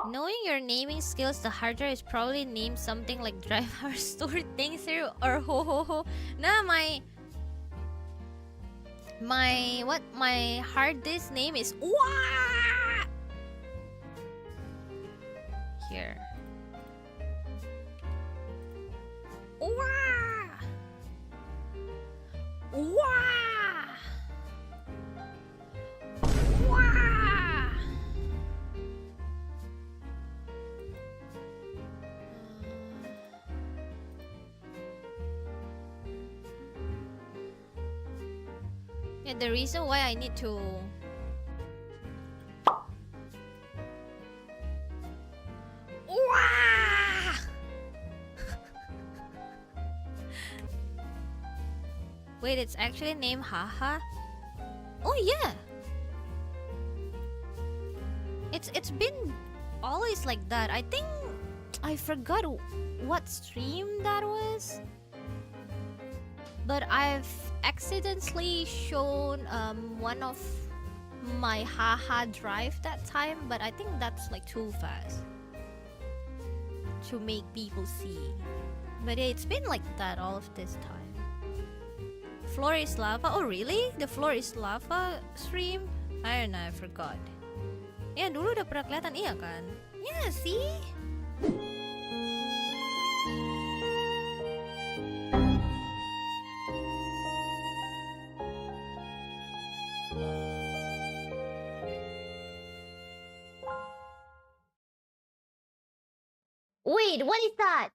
Knowing your naming skills, the harder is probably name something like drive our store thing through or ho ho ho. Nah, my hard disk name is Wah! Here. Wah! Wah! Wah! Yeah, the reason why I need to Wah! Wait, it's actually named Haha? Oh yeah. It's been always like that. I think I forgot what stream that was. But I've accidentally shown one of my haha drive that time, but I think that's like too fast to make people see. But it's been like that all of this time. Floor is lava? Oh really? The floor is lava stream? I don't know, I forgot. Ya dulu udah pernah kelihatan, iya kan? Yeah, see? Wait, what is that?